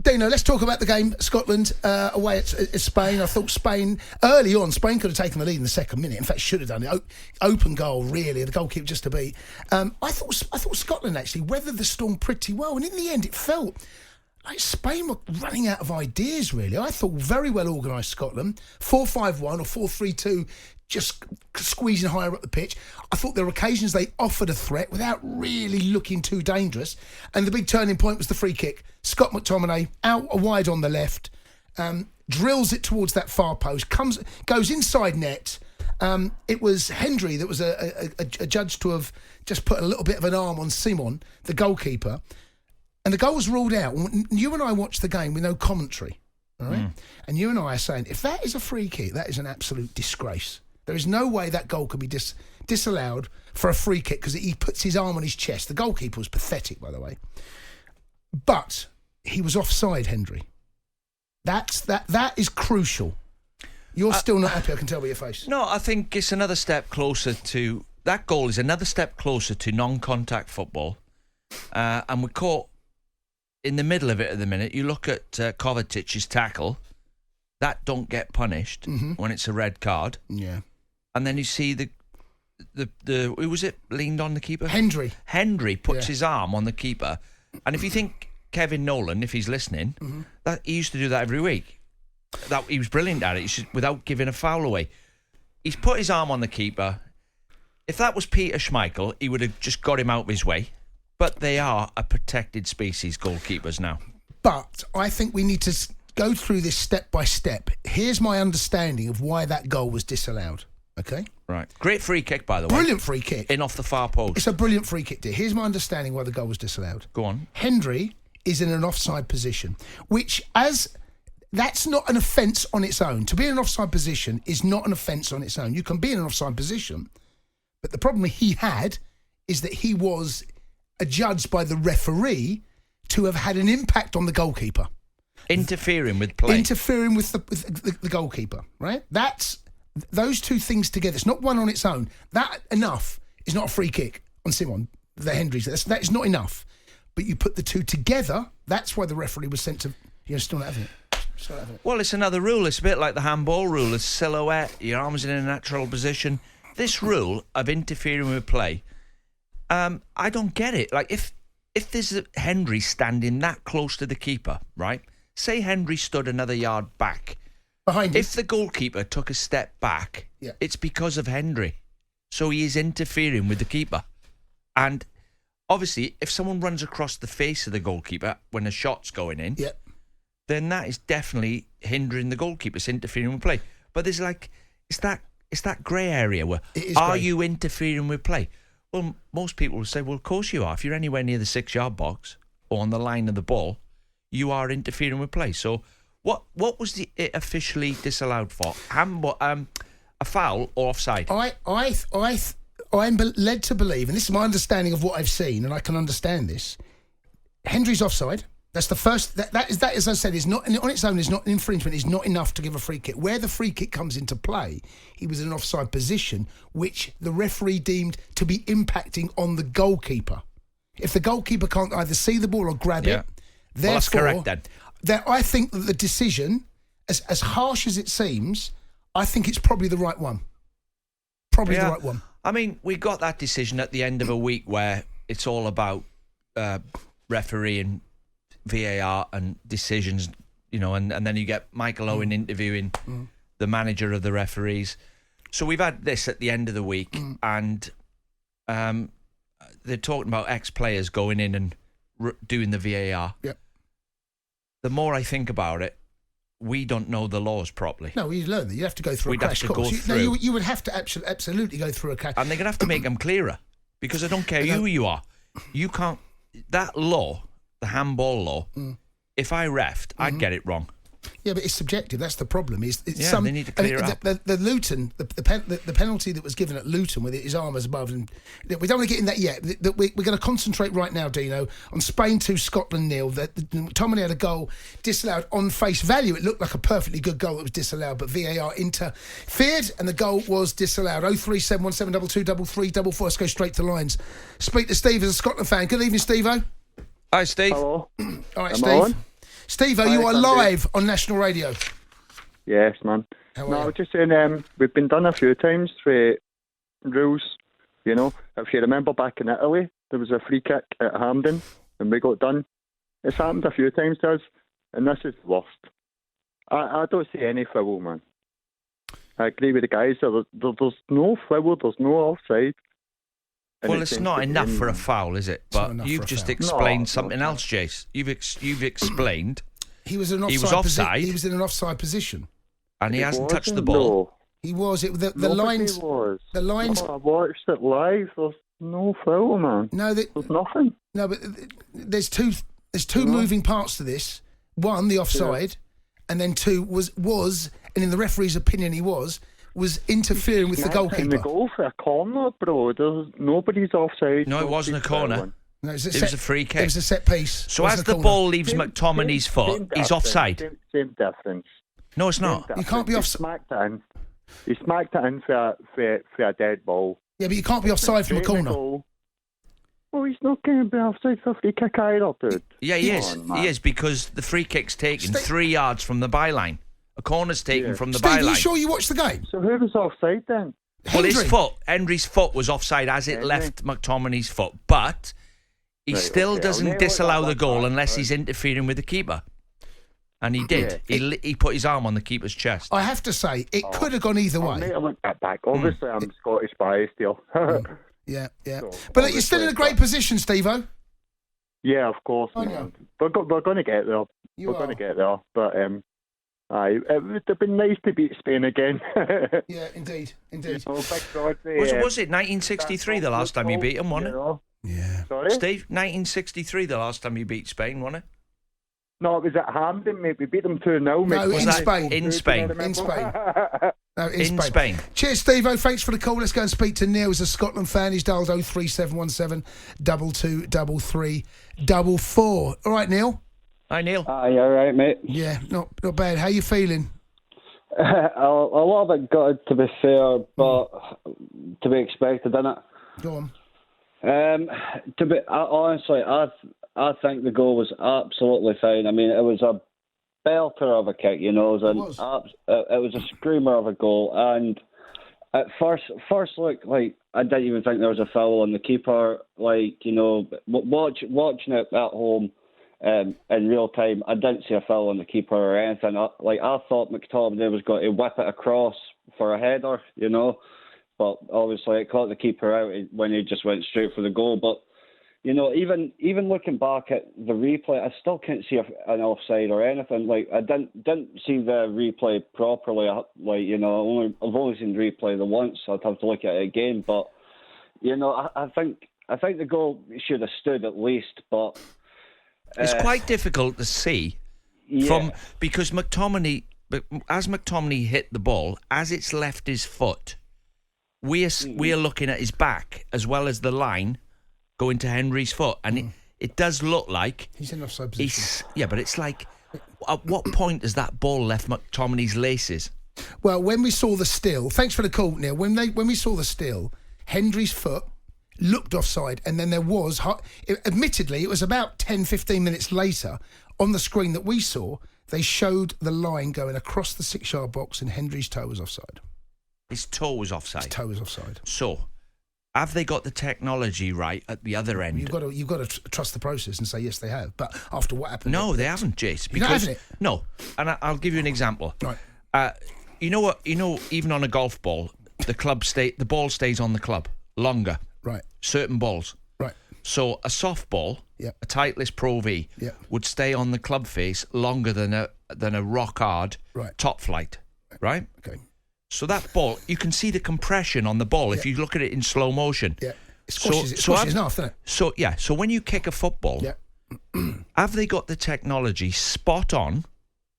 Dino, let's talk about the game. Scotland away at Spain. I thought early on, Spain could have taken the lead in the second minute. In fact, should have done it. Open goal, really. The goalkeeper just to beat. I thought Scotland actually weathered the storm pretty well. And in the end, it felt like Spain were running out of ideas, really. I thought very well organised Scotland. 4-5-1 or 4-3-2, just squeezing higher up the pitch. I thought there were occasions they offered a threat without really looking too dangerous. And the big turning point was the free kick. Scott McTominay out wide on the left, drills it towards that far post, goes inside net. It was Hendry that was a judge to have just put a little bit of an arm on Simon, the goalkeeper. And the goal was ruled out. You and I watched the game with no commentary. All right? And you and I are saying, if that is a free kick, that is an absolute disgrace. There is no way that goal could be disallowed for a free kick because he puts his arm on his chest. The goalkeeper was pathetic, by the way. But he was offside, Hendry. That is crucial. You're still not happy, I can tell by your face. No, I think it's another step closer to... That goal is another step closer to non-contact football. And we're caught in the middle of it at the minute. You look at Kovacic's tackle. That don't get punished when it's a red card. Yeah. And then you see the who was it leaned on the keeper? Hendry puts his arm on the keeper. And if you think Kevin Nolan, if he's listening, that he used to do that every week. That he was brilliant at it, without giving a foul away. He's put his arm on the keeper. If that was Peter Schmeichel, he would have just got him out of his way. But they are a protected species, goalkeepers now. But I think we need to go through this step by step. Here's my understanding of why that goal was disallowed. Okay? Right. Great free kick, by the way. Brilliant free kick. In off the far post. It's a brilliant free kick, dear. Here's my understanding why the goal was disallowed. Go on. Hendry is in an offside position, which that's not an offence on its own. To be in an offside position is not an offence on its own. You can be in an offside position, but the problem he had is that he was adjudged by the referee to have had an impact on the goalkeeper. Interfering with play. Interfering with the goalkeeper, right? That's those two things together. It's not one on its own. That enough is not a free kick on Simon, the Hendry's. That is not enough. But you put the two together, that's why the referee was sent to... Still not having it. Well, it's another rule. It's a bit like the handball rule. It's silhouette, your arms in a natural position. This rule of interfering with play, I don't get it. Like, if there's a Hendry standing that close to the keeper, right? Say Hendry stood another yard back. Behind him. If the goalkeeper took a step back, it's because of Hendry. So he is interfering with the keeper. And obviously, if someone runs across the face of the goalkeeper when a shot's going in, then that is definitely hindering the goalkeeper. It's interfering with play. But there's it's that grey area where, are you interfering with play? Well, most people will say, well, of course you are. If you're anywhere near the 6-yard box or on the line of the ball, you are interfering with play. So what was it officially disallowed for? A foul or offside? I'm led to believe, and this is my understanding of what I've seen, and I can understand this. Hendry's offside. That's the first. That is, as I said, is not on its own. Is not an infringement. Is not enough to give a free kick. Where the free kick comes into play, he was in an offside position, which the referee deemed to be impacting on the goalkeeper. If the goalkeeper can't either see the ball or grab it, therefore, that's correct then. I think that the decision, as harsh as it seems, I think it's probably the right one. Probably the right one. I mean, we got that decision at the end of a week where it's all about refereeing, VAR and decisions, and then you get Michael Owen interviewing the manager of the referees. So we've had this at the end of the week, and they're talking about ex-players going in and doing the VAR. Yep. The more I think about it, we don't know the laws properly. No, you learn that. You have to go through a crash course. You would have to absolutely go through a crash. And they're going to have to make them clearer, because I don't care who you are. You can't... That law, the handball law, if I refed, I'd get it wrong. Yeah, but it's subjective. That's the problem. They need to clear it up. The Luton, the penalty that was given at Luton with his arm as above, and we don't want to get in that yet. We're going to concentrate right now, Dino, on Spain 2, Scotland 0. McTominay had a goal disallowed on face value. It looked like a perfectly good goal that was disallowed, but VAR interfered, and the goal was disallowed. 03717223344. Let's go straight to lines. Speak to Steve as a Scotland fan. Good evening, Steve-o. Hi, Steve. Hello. All right, Steve. Steve, you are live on national radio. Yes, man. I was just saying, we've been done a few times for rules. You know, if you remember back in Italy, there was a free kick at Hampden and we got done. It's happened a few times to us, and this is the worst. I don't see any foul, man. I agree with the guys. There's no foul, there's no offside. Well, it's not enough for a foul, is it? But you've just explained something else, Jace. You've explained he was in offside. He was in an offside position, and he hasn't touched the ball. No. He was. The lines. Was. The lines. No, I watched it live. There's no foul, man. No, there's nothing. No, but there's two moving parts to this. One, the offside, and then two was, and in the referee's opinion, he was interfering with the goalkeeper. In the goal for a corner, bro. Nobody's offside. No, it wasn't a corner. No, it was a free kick. It was a set piece. So as the ball leaves McTominay's foot, he's offside. Same difference. No, it's not. You can't be offside. He smacked it in for a dead ball. Yeah, but you can't be offside from a corner. Well, he's not going to be offside for a free kick either, dude. Yeah, he is. He is, because the free kick's taken 3 yards from the byline. A corner's taken from the byline. Steve, are you sure you watched the game? So who was offside then? Well, Henry's foot was offside as it left McTominay's foot, but he still doesn't disallow the goal unless he's interfering with the keeper. And he did. Yeah. He put his arm on the keeper's chest. I have to say, it could have gone either way. Mate, I looked that back. Obviously, I'm Scottish biased here. Yeah. But you're still in a great position, Steve-O. Yeah, of course. We're going to get there. We're going to get there. But it would have been nice to beat Spain again. Yeah, indeed. Was it 1963 the last time you beat them, wasn't it? Yeah. Sorry? Steve, 1963 the last time you beat Spain, wasn't it? No, it was at Hampden, mate. We beat them 2-0, mate. No, in Spain. In Spain. No, in Spain. Cheers, Steve-O. Thanks for the call. Let's go and speak to Neil. He's a Scotland fan. He's dialed 03717 223344. All right, Neil. Hi, Neil. Hi, you all right, mate? Yeah, not bad. How you feeling? A lot of it gutted, to be fair, but to be expected, innit? Go on. Honestly, I think the goal was absolutely fine. I mean, it was a belter of a kick, you know. It was a screamer of a goal. And at first look, like, I didn't even think there was a foul on the keeper. Like, you know, watching it at home in real time, I didn't see a foul on the keeper or anything. I thought McTominay was going to whip it across for a header, you know. But obviously, it caught the keeper out when he just went straight for the goal. But you know, even looking back at the replay, I still can't see an offside or anything. Like, I didn't see the replay properly. Like, you know, I've only seen the replay the once. So I'd have to look at it again. But you know, I think the goal should have stood at least. But it's quite difficult to see because McTominay, as McTominay hit the ball, as it's left his foot, we are looking at his back as well as the line going to Henry's foot, and it does look like he's in offside position. But it's like, at what point has that ball left McTominay's laces? Well, when we saw the still, thanks for the call, Neil. When we saw the still, Henry's foot looked offside, and then there was, admittedly, it was about 10-15 minutes later on the screen that we saw, they showed the line going across the 6-yard box, and Henry's toe was offside. His toe was offside. His toe was offside. So, have they got the technology right at the other end? You've got to trust the process and say yes, they have. But after what happened, no, they haven't, Jace. Because no, and I'll give you an example. Right. You know what? You know, even on a golf ball, the ball stays on the club longer. Right. Certain balls. Right. So a softball, a Titleist Pro V, would stay on the club face longer than a rock hard top flight. Right. Okay. So that ball, you can see the compression on the ball if you look at it in slow motion. Yeah, it squashes enough, doesn't it? So when you kick a football, have they got the technology spot on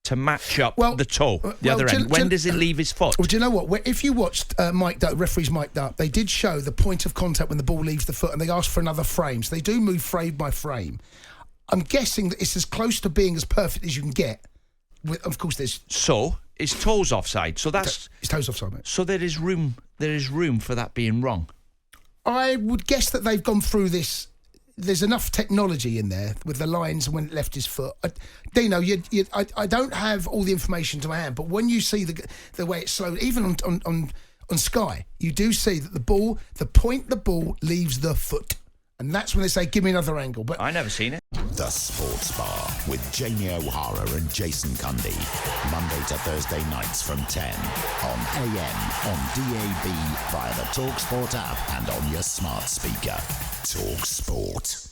to match up the toe, the other end? When does it leave his foot? Well, do you know what? If you watched referees mic'd up, they did show the point of contact when the ball leaves the foot, and they asked for another frame. So they do move frame by frame. I'm guessing that it's as close to being as perfect as you can get. Of course, there's... So... his toes offside, so that's his toes offside, mate. So there is room for that being wrong. I would guess that they've gone through this there's enough technology in there with the lines when it left his foot. Dino, I don't have all the information to my hand, but when you see the way it's slowed, even on Sky, you do see that the point the ball leaves the foot. And that's when they say, give me another angle. But I never seen it. The Sports Bar with Jamie O'Hara and Jason Cundy. Monday to Thursday nights from 10 on AM, on DAB, via the talkSPORT app and on your smart speaker. talkSPORT.